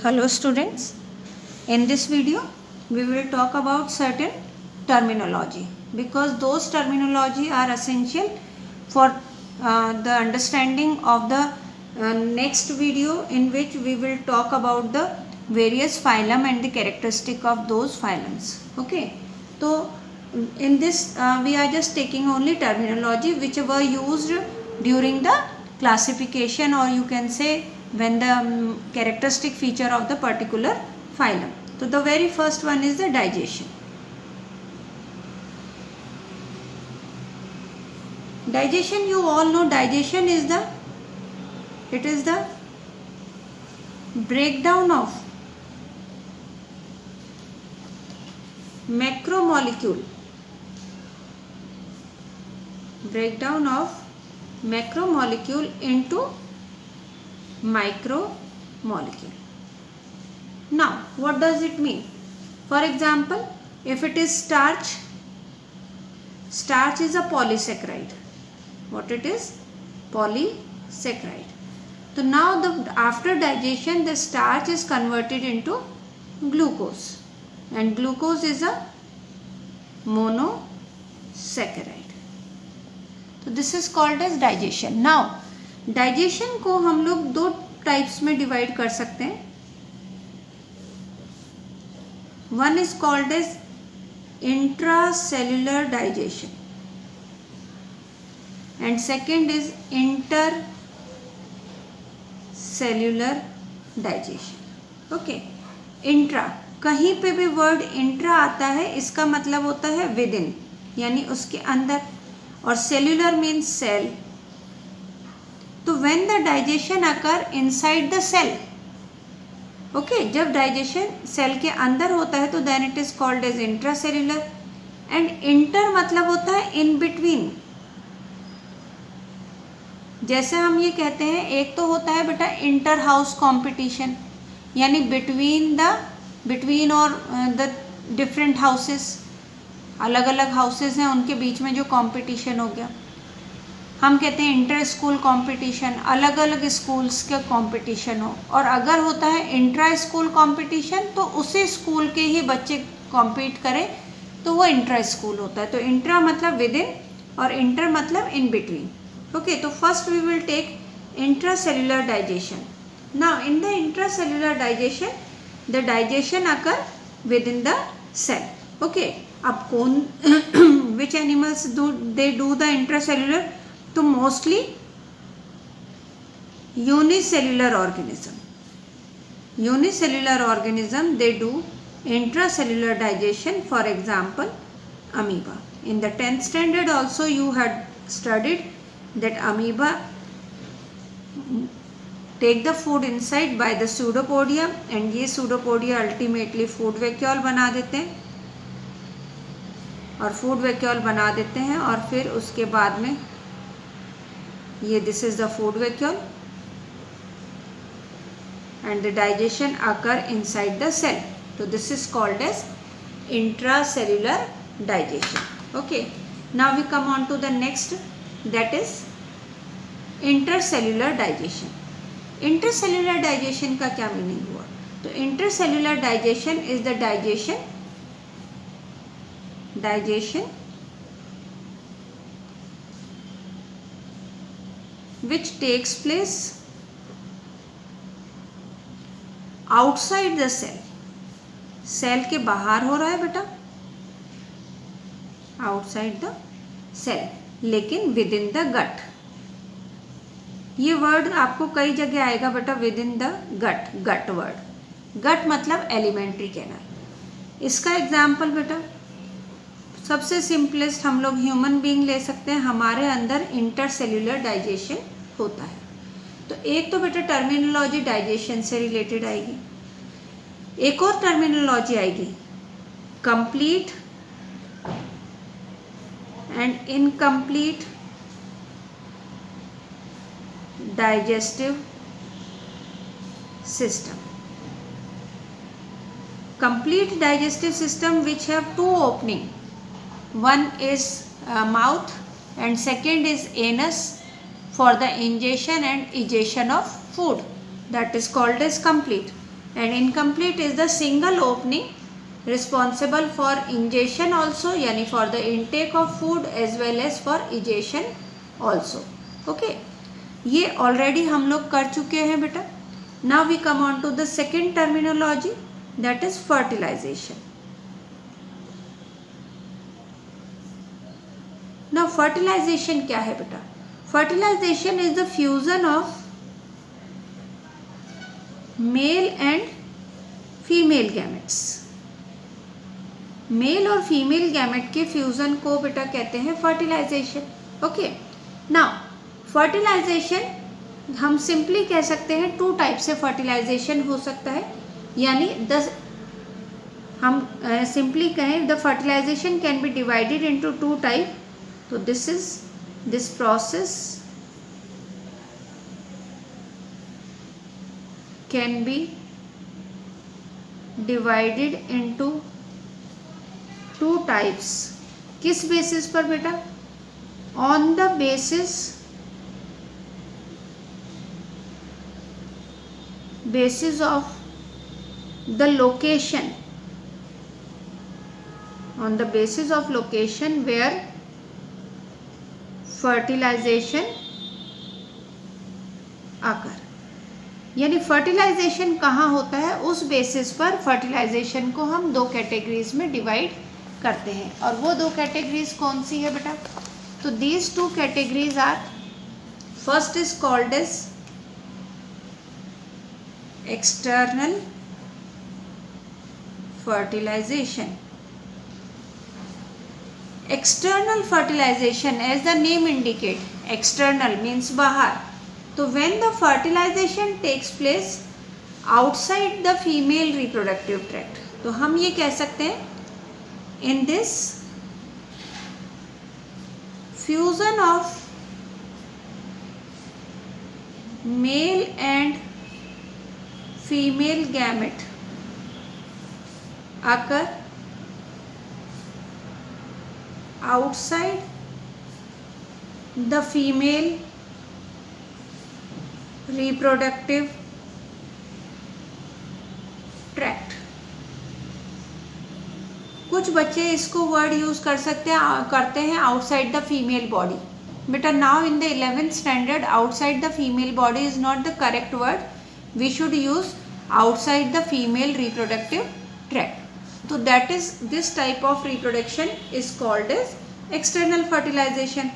Hello students, in this video we will talk about certain terminology because those terminology are essential for the understanding of the next video in which we will talk about the various phylum and the characteristic of those phylums. Okay, so in this we are just taking only terminology which were used during the classification, or you can say when the characteristic feature of the particular phylum. So the very first one is the digestion. Digestion, you all know, digestion is the breakdown of macromolecule into micromolecule. Now what does it mean? For example, if it is starch is a polysaccharide. What it is? Polysaccharide. So now after digestion the starch is converted into glucose, and glucose is a monosaccharide. So this is called as digestion. Now digestion को हम लोग दो types में divide कर सकते हैं. One is called as intracellular digestion and second is intercellular digestion. Okay, intra, कहीं पे भी वर्ड इंट्रा आता है इसका मतलब होता है विद इन, यानी उसके अंदर, और सेल्युलर मीन्स सेल. तो when the digestion occur inside the cell, okay, जब डाइजेशन सेल के अंदर होता है तो then it is called as intracellular. and inter मतलब होता है in between. जैसे हम ये कहते हैं, एक तो होता है बेटा इंटर हाउस कॉम्पिटिशन, यानी बिटवीन और द डिफरेंट हाउसेस, अलग अलग हाउसेस हैं उनके बीच में जो कॉम्पिटिशन हो गया, हम कहते हैं इंटर स्कूल कॉम्पिटिशन, अलग अलग स्कूल्स का कॉम्पिटिशन हो. और अगर होता है इंट्रा स्कूल कॉम्पिटिशन तो उसी स्कूल के ही बच्चे कॉम्पीट करें तो वो इंट्रा स्कूल होता है. तो इंट्रा मतलब विद इन और इंटर मतलब इन बिटवीन. ओके, तो first we will take intracellular digestion. Now in the intracellular digestion the digestion occur within the cell. Okay, अब कौन which animals they do the intracellular? तो mostly unicellular organism they do intracellular digestion. For example, amoeba. In the 10th standard also you had studied that amoeba take the food inside by the pseudopodia, and ये pseudopodia ultimately food vacuole बना देते हैं, और food vacuole बना देते हैं, और फिर उसके बाद में ये this is the food vacuole and the digestion occur inside the cell. So this is called as intracellular digestion. Okay, now we come on to the next, that is intercellular digestion. Intercellular digestion का क्या meaning हुआ? तो intercellular digestion is the digestion which takes place outside the cell. Cell के बाहर हो रहा है बेटा, आउटसाइड द सेल, लेकिन विद इन द गट. ये वर्ड आपको कई जगह आएगा बेटा, within the gut word. Gut मतलब एलिमेंट्री कैनाल. इसका एग्जाम्पल बेटा सबसे सिंपलेस्ट हम लोग ह्यूमन बीइंग ले सकते हैं. हमारे अंदर इंटरसेल्युलर डाइजेशन होता है. तो एक तो बेटा टर्मिनोलॉजी डाइजेशन से रिलेटेड आएगी, एक और टर्मिनोलॉजी आएगी complete and incomplete digestive system. Complete digestive system which have two opening, one is mouth and second is anus for the ingestion and egestion of food, that is called as complete. and incomplete is the single opening responsible for ingestion also, यानी for the intake of food as well as for egestion also. Okay, ये already हम लोग कर चुके हैं बेटा. Now we come on to the second terminology, that is fertilization. Now fertilization क्या है बेटा? Fertilization is the fusion of male and female gametes. Male और फीमेल गैमेट के फ्यूजन को बेटा कहते हैं फर्टिलाइजेशन. ओके, नाउ फर्टिलाइजेशन हम सिंपली कह सकते हैं टू टाइप से फर्टिलाइजेशन हो सकता है, यानी हम सिंपली कहें the fertilisation can be divided into two type. तो this process can be divided into two types. किस बेसिस पर बेटा? On the basis of the location, on the basis of location where fertilisation occur. यानी fertilisation कहाँ होता है, उस basis पर फर्टिलाइजेशन को हम दो कैटेगरीज में डिवाइड करते हैं. और वो दो कैटेगरीज कौन सी है बेटा? तो these two categories are, first is called as external fertilisation. External fertilisation, as the name indicate, external means बाहर. तो when the fertilisation takes place outside the female reproductive tract, तो हम ये कह सकते हैं in this fusion of male and female gamete occur outside the female reproductive tract. कुछ बच्चे इसको वर्ड यूज करते हैं आउटसाइड द फीमेल बॉडी. बेटा now in the 11th standard outside the female body is not the correct word. We should use outside the female reproductive tract. तो that is this type of reproduction is called as external fertilisation.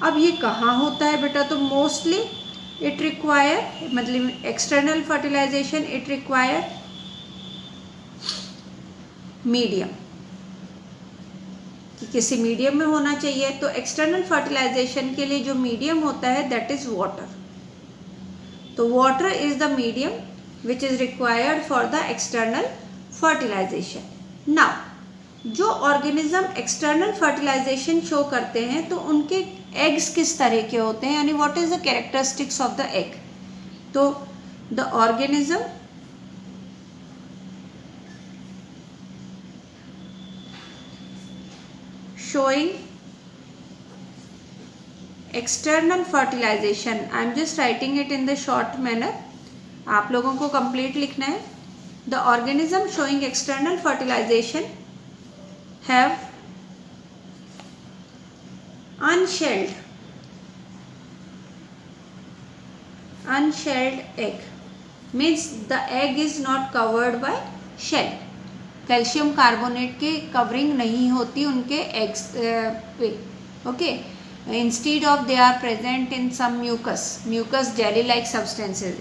अब ये कहाँ होता है बेटा? तो mostly it require, मतलब external fertilisation it require medium, कि किसी मीडियम में होना चाहिए. तो एक्सटर्नल फर्टिलाइजेशन के लिए जो मीडियम होता है दैट इज वाटर. तो water is the medium which is required for the external fertilisation. Now जो ऑर्गेनिज्म एक्सटर्नल फर्टिलाइजेशन शो करते हैं तो उनके एग्स किस तरह के होते हैं, यानी what is the characteristics of the egg. तो the organism showing external fertilization, I am just writing it in the short manner, आप लोगों को complete लिखना है. The organism showing external fertilization have unshelled egg, means the egg is not covered by shell. Calcium carbonate की covering नहीं होती उनके eggs पे. Okay, instead of they are present in some mucus jelly like substances.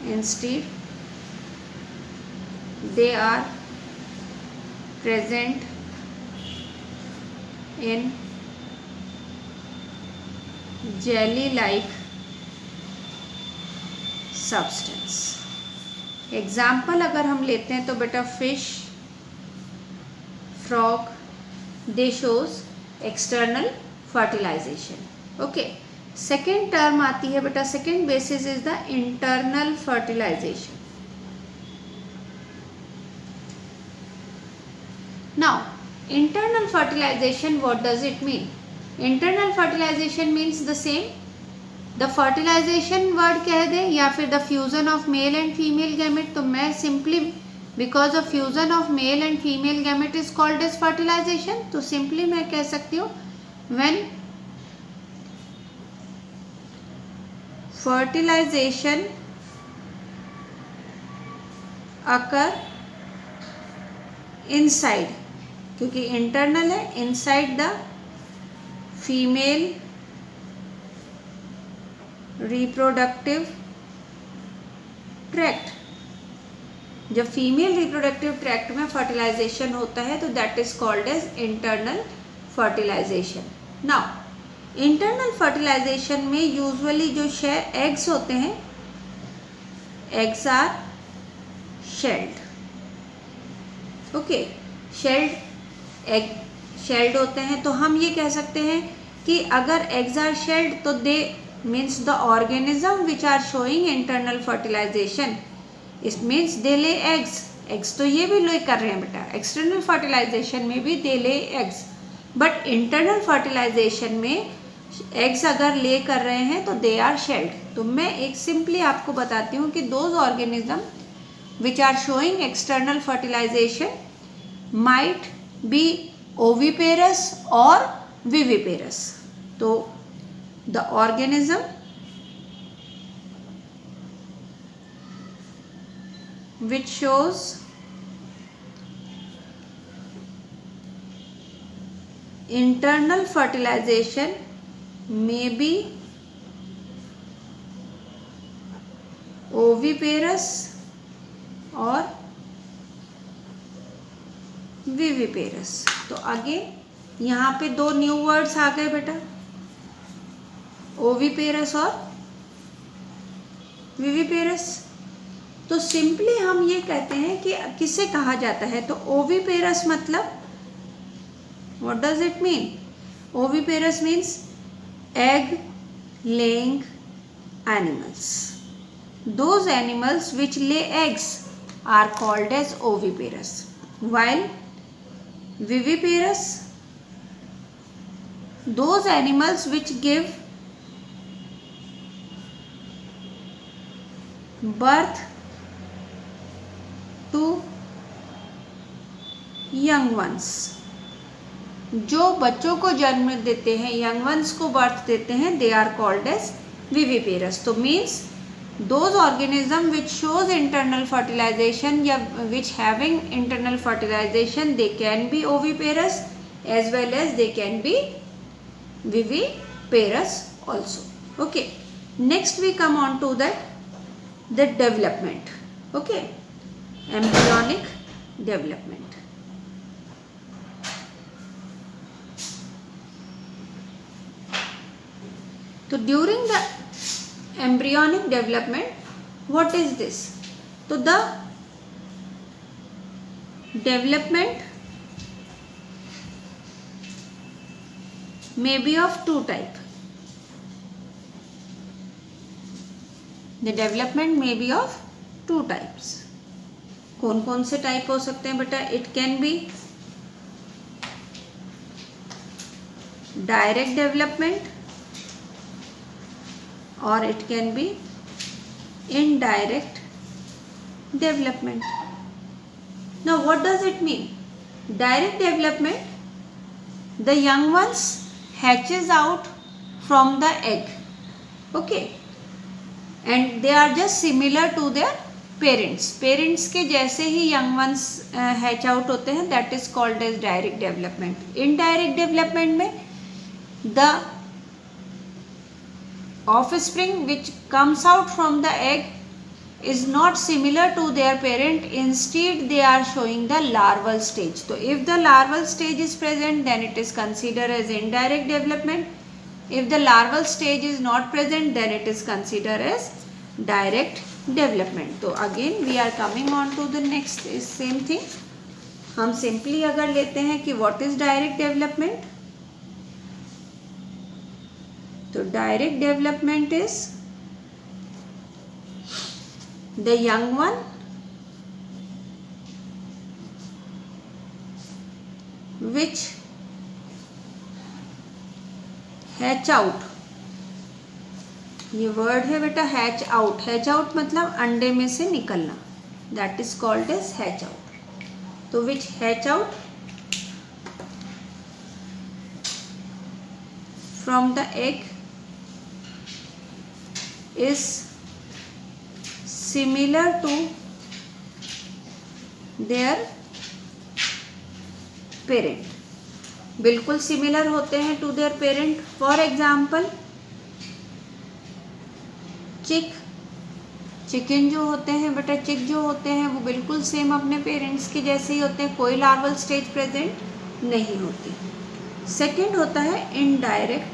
Instead they are present in jelly like substance. Example अगर हम लेते हैं तो बेटा fish, frog, they shows external fertilisation. Okay, second term आती है बेटा, second basis is the internal fertilisation. Now internal fertilization, what does it mean? Internal fertilization means the same the fertilisation word कह दे या फिर the fusion of male and female gamete, तो मैं simply because of fusion of male and female gamete is called as fertilisation, तो simply मैं कह सकती हूँ व्हेन फर्टिलाइजेशन अकर इनसाइड, क्योंकि इंटरनल है, inside the female reproductive tract. जब फीमेल रिप्रोडक्टिव ट्रैक्ट में फर्टिलाइजेशन होता है तो that is called as internal fertilisation. Now internal fertilisation में यूजुअली जो एग्स होते हैं, eggs are shelled, okay, shelled egg shelled होते हैं, तो हम ये कह सकते हैं कि अगर एग्स आर शेल्ड तो they means the organism which are showing internal fertilisation, it means they lay eggs. Eggs तो ये भी ले कर रहे हैं बेटा, एक्सटर्नल फर्टिलाइजेशन में भी they lay eggs, but internal fertilisation में एग्स अगर ले कर रहे हैं तो दे आर शेल्ड। तो मैं एक सिंपली आपको बताती हूँ कि those organism which are showing external fertilization might be oviparous or viviparous. तो the organism which shows internal fertilization may be oviparous और विविपेरस। तो आगे यहाँ पे दो न्यू वर्ड्स आ गए बेटा, ओविपेरस और विविपेरस। तो सिंपली हम ये कहते हैं कि किसे कहा जाता है, तो ओविपेरस मतलब what does it mean? Oviparous means egg laying animals. Those animals which lay eggs are called as oviparous, while viviparous, those animals which give birth to young ones, जो बच्चों को जन्म देते हैं, यंग वंस को birth देते हैं, they are called as viviparous। तो means those organism which shows internal fertilization या which having internal fertilization they can be oviparous as well as they can be viviparous also, okay। Next we come on to the development, okay, embryonic development। तो during the embryonic development, what is this? So the development may be of two type. The development may be of two types. कौन कौन से type हो सकते हैं बेटा? It can be direct development or it can be indirect development. Now what does it mean? Direct development, the young ones hatches out from the egg, okay, and they are just similar to their parents के जैसे ही young ones hatch out होते हैं, that is called as direct development. Indirect development में the offspring which comes out from the egg is not similar to their parent, instead they are showing the larval stage. So if the larval stage is present, then it is considered as indirect development. If the larval stage is not present, then it is considered as direct development. So again we are coming on to the next same thing. हम simply अगर लेते हैं कि what is direct development, तो direct development is the young one which hatch out ये word है बेटा hatch out. Hatch out मतलब अंडे में से निकलना. That is called as hatch out. तो which hatch out from the egg is similar to their parent. बिल्कुल सिमिलर होते हैं to their parent. For example chicken जो होते हैं बेटा, चिक जो होते हैं वो बिल्कुल सेम अपने पेरेंट्स के जैसे ही होते हैं, कोई लार्वल स्टेज प्रेजेंट नहीं होती. सेकंड होता है इनडायरेक्ट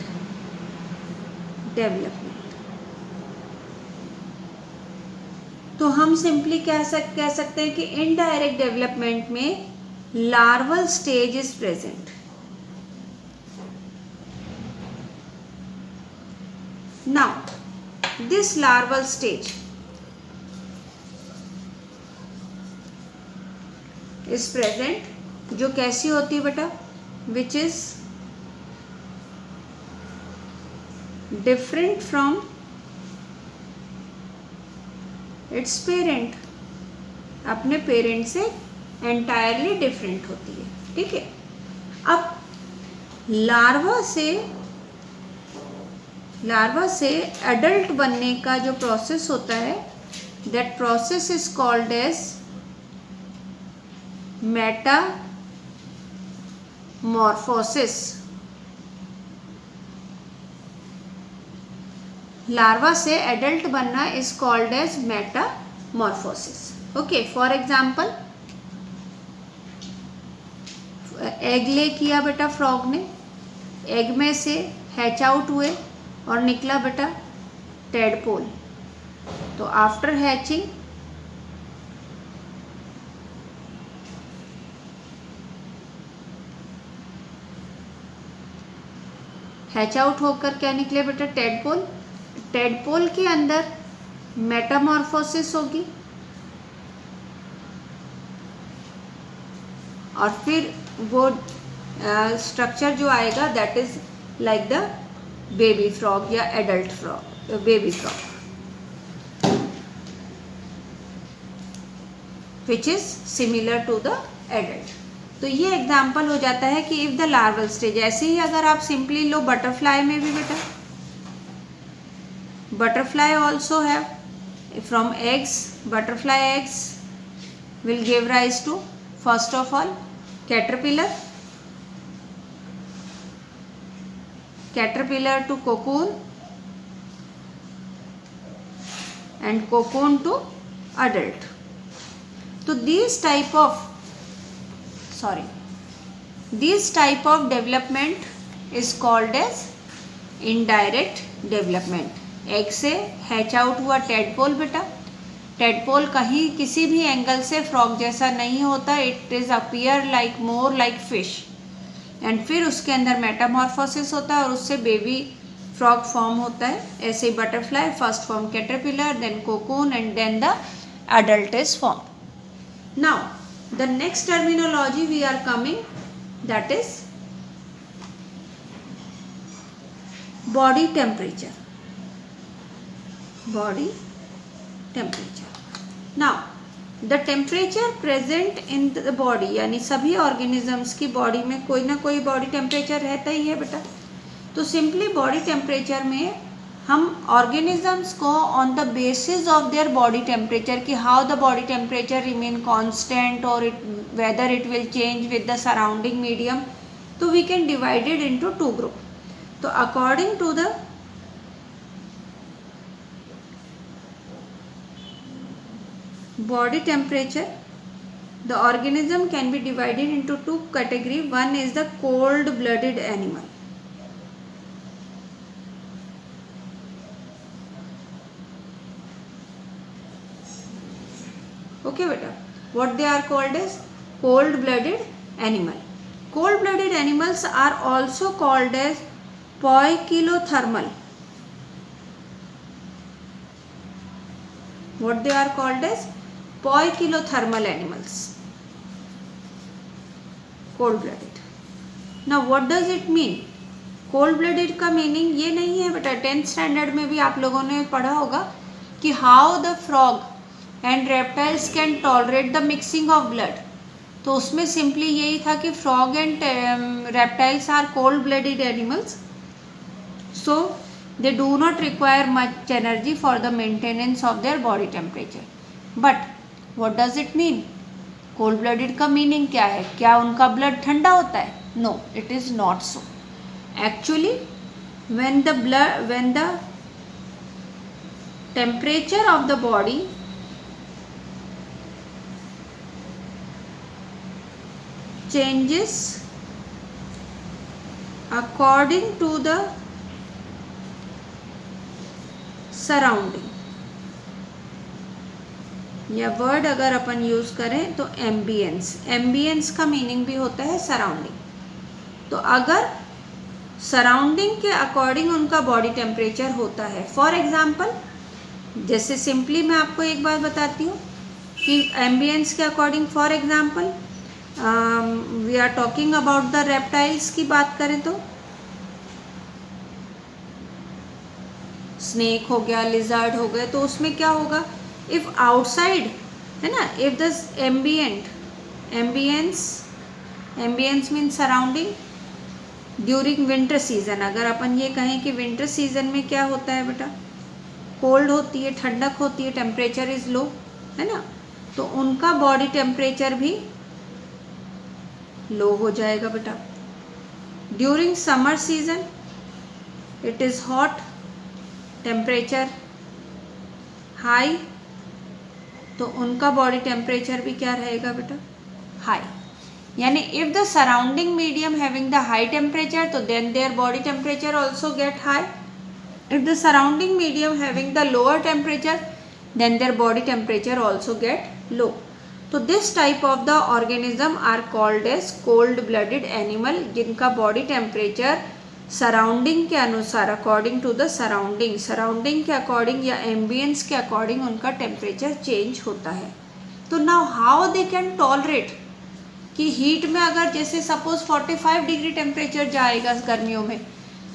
डेवलपमेंट. तो हम सिंपली कह सकते हैं कि इनडायरेक्ट डेवलपमेंट में larval stage is present. Now this larval stage is present, जो कैसी होती है बेटा, which is different from its parent. अपने पेरेंट से एंटायरली डिफरेंट होती है. ठीक है. अब लार्वा से एडल्ट बनने का जो प्रोसेस होता है, that process is called as metamorphosis. Larva से एडल्ट बनना is called as metamorphosis. Okay. For example egg lay किया बेटा फ्रॉग ने, एग में से हैच आउट हुए और निकला बेटा टेडपोल. तो आफ्टर हैचिंग हैच आउट होकर क्या निकले बेटा टेडपोल. टेडपोल के अंदर मेटामॉर्फोसिस होगी और फिर वो स्ट्रक्चर जो आएगा that is like the baby frog या adult frog, baby frog, which is similar to the adult. तो ये एग्जाम्पल हो जाता है कि इफ द लार्वल स्टेज. ऐसे ही अगर आप सिंपली लो बटरफ्लाई में भी बेटा, butterfly also have from eggs. Butterfly eggs will give rise to first of all caterpillar to cocoon and cocoon to adult. So these type of development is called as indirect development. Egg से hatch out हुआ tadpole बेटा. Tadpole कहीं किसी भी angle से frog जैसा नहीं होता. It is appear like more like fish. And फिर उसके अंदर मेटामॉर्फोसिस होता है और उससे बेबी फ्रॉग फॉर्म होता है. ऐसे ही butterfly first form caterpillar, then cocoon and then the adult is formed. Now the next terminology we are coming, that is body temperature. Body temperature. Now the temperature present in the body, यानी सभी organisms की body में कोई ना कोई body temperature रहता ही है बेटा. तो सिंपली बॉडी टेम्परेचर में हम ऑर्गेनिजम्स को on the basis of their body temperature कि how the body temperature remain constant और whether it will change with the surrounding medium, तो we can divided into two group. तो according to the body temperature, the organism can be divided into two categories. One is the cold blooded animal. Okay beta, what they are called as cold blooded animal. Cold blooded animals are also called as poikilothermal. What they are called as poikilothermal animals, cold blooded. Now what does it mean? Cold blooded का meaning ये नहीं है बेटा, 10th standard में भी आप लोगों ने पढ़ा होगा कि how the frog and reptiles can tolerate the mixing of blood. तो उसमें सिंपली यही था कि frog and reptiles are cold blooded animals, so they do not require much energy for the maintenance of their body temperature. But what does it mean? cold blooded का meaning क्या है? क्या उनका blood ठंडा होता है? No, it is not so. Actually, when the temperature of the body changes according to the surrounding, या word अगर अपन यूज करें तो एम्बियंस, एम्बियंस का मीनिंग भी होता है सराउंडिंग। तो अगर सराउंडिंग के अकॉर्डिंग उनका बॉडी टेम्परेचर होता है, फॉर एग्जांपल जैसे सिंपली मैं आपको एक बात बताती हूँ कि एम्बियंस के according, for example we are talking about the reptiles की बात करें तो स्नेक हो गया, लिजर्ड हो गए, तो उसमें क्या होगा, इफ आउटसाइड है ना, if the ambience mean surrounding during winter season, अगर अपन ये कहें कि विंटर सीजन में क्या होता है बेटा, कोल्ड होती है, ठंडक होती है, टेम्परेचर इज लो, है ना, तो उनका बॉडी टेम्परेचर भी लो हो जाएगा बेटा। During summer season it is hot, temperature high, तो उनका बॉडी टेम्परेचर भी क्या रहेगा बेटा, हाई। यानी if the surrounding medium having the high temperature तो then their body temperature also get high, if the surrounding medium having the lower temperature then their body temperature also get low. तो this type of the organism are called as cold blooded animal, जिनका body temperature surrounding के अनुसार, according to the surrounding के according या ambience के according उनका temperature change होता है। तो now how they can tolerate, कि हीट में अगर जैसे सपोज 45 डिग्री टेम्परेचर जाएगा गर्मियों में,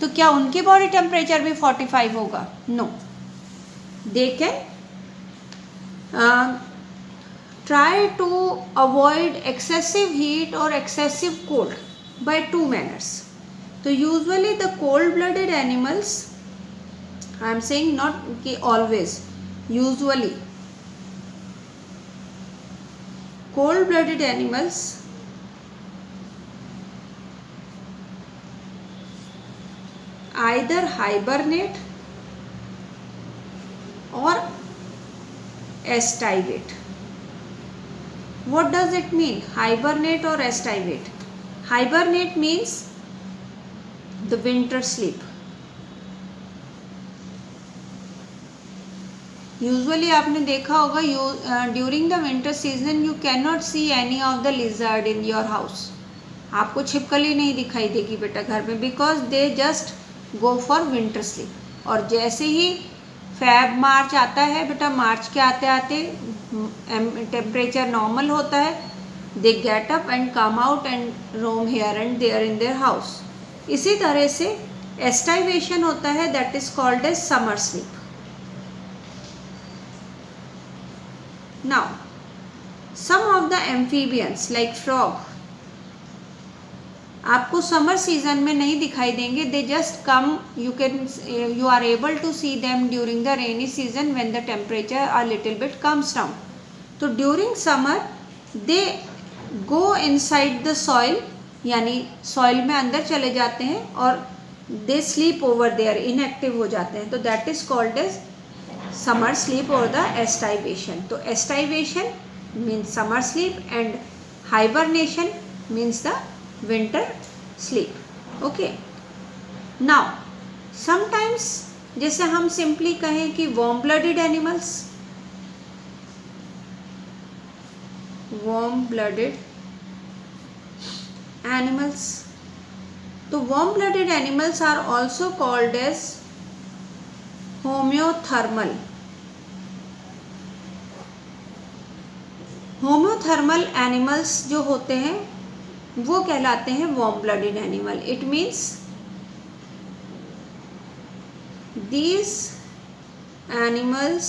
तो क्या उनकी बॉडी टेम्परेचर भी 45 होगा? No, they can try to avoid excessive heat or excessive cold by 2 manners. तो usually the cold blooded animals, I am saying not कि always, usually cold blooded animals either hibernate or estivate. What does it mean, hibernate or estivate? Hibernate means the winter sleep. Usually आपने देखा होगा during the winter season you cannot see any of the lizard in your house. आपको छिपकली नहीं दिखाई देगी बेटा घर में, because they just go for winter sleep. और जैसे ही फेब मार्च आता है बेटा, मार्च के आते आते टेम्परेचर नॉर्मल होता है, they get up and come out and roam here and there in their house. इसी तरह से एस्टाइवेशन होता है, that is called as summer sleep. Now some of the amphibians like frog आपको समर सीजन में नहीं दिखाई देंगे, they just come, you are able to see them during the rainy season when the temperature a little bit comes down. तो during summer they go inside the soil, यानी soil में अंदर चले जाते हैं और they sleep over there, inactive हो जाते हैं, तो that is called as summer sleep और द एस्टाइवेशन। तो aestivation means summer sleep and hibernation means the winter sleep. Okay, now sometimes जैसे हम सिंपली कहें कि warm blooded animals, तो warm blooded animals are also called as homeothermal. homeothermal animals जो होते हैं वो कहलाते हैं warm blooded animal. It means these animals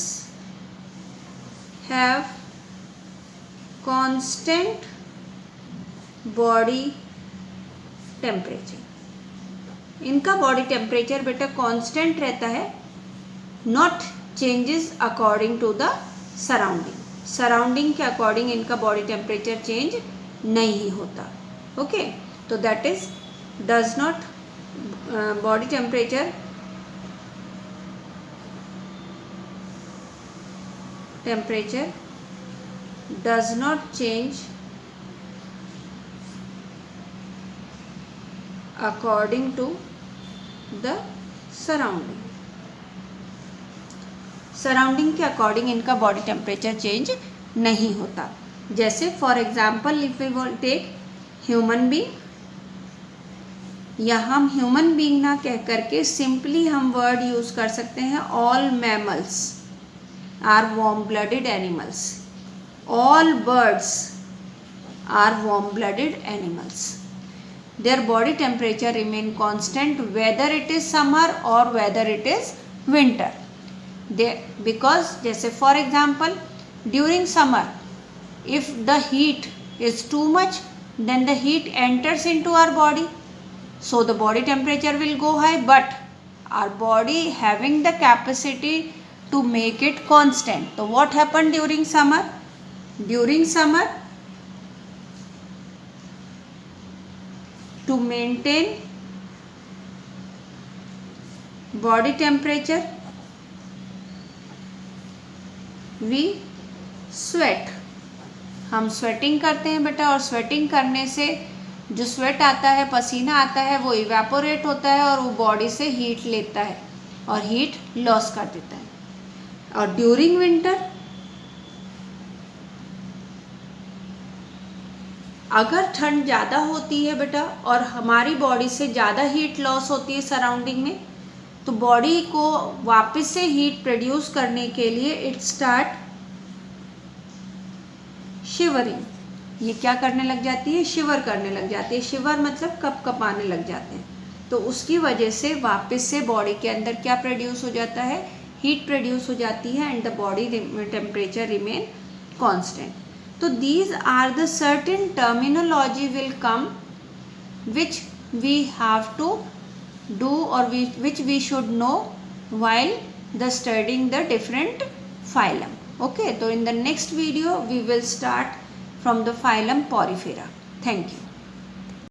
have constant body temperature. इनका बॉडी टेम्परेचर बेटा कांस्टेंट रहता है, not changes according to the surrounding. Surrounding के अकॉर्डिंग इनका बॉडी टेम्परेचर चेंज नहीं होता. ओके, तो that is does not body temperature does not change according to the surrounding. Surrounding के अकॉर्डिंग इनका बॉडी टेम्परेचर चेंज नहीं होता. जैसे for example if we will take human being, या हम ह्यूमन बीइंग ना कह करके सिंपली हम वर्ड यूज कर सकते हैं all mammals are warm-blooded animals. All birds are warm-blooded animals. Their body temperature remain constant whether it is summer or whether it is winter. Because जैसे for example during summer if the heat is too much then the heat enters into our body, so the body temperature will go high, but our body having the capacity to make it constant. So what happened during summer? During summer, to maintain body temperature, we sweat. हम sweating करते हैं बेटा, और sweating करने से जो sweat आता है, पसीना आता है, वो इवेपोरेट होता है और वो बॉडी से हीट लेता है और हीट लॉस कर देता है. और ड्यूरिंग विंटर अगर ठंड ज़्यादा होती है बेटा और हमारी बॉडी से ज़्यादा हीट लॉस होती है सराउंडिंग में, तो बॉडी को वापस से हीट प्रोड्यूस करने के लिए इट स्टार्ट शिवरिंग. ये क्या करने लग जाती है? शिवर करने लग जाती है. शिवर मतलब कँपाने लग जाते हैं. तो उसकी वजह से वापस से बॉडी के अंदर क्या प्रोड्यूस हो जाता है? हीट प्रोड्यूस हो जाती है and the body temperature remain constant. तो these are the certain terminology will come which we have to do और which we should know while the studying the different phylum. Okay, so in the next video we will start from the phylum Porifera. Thank you.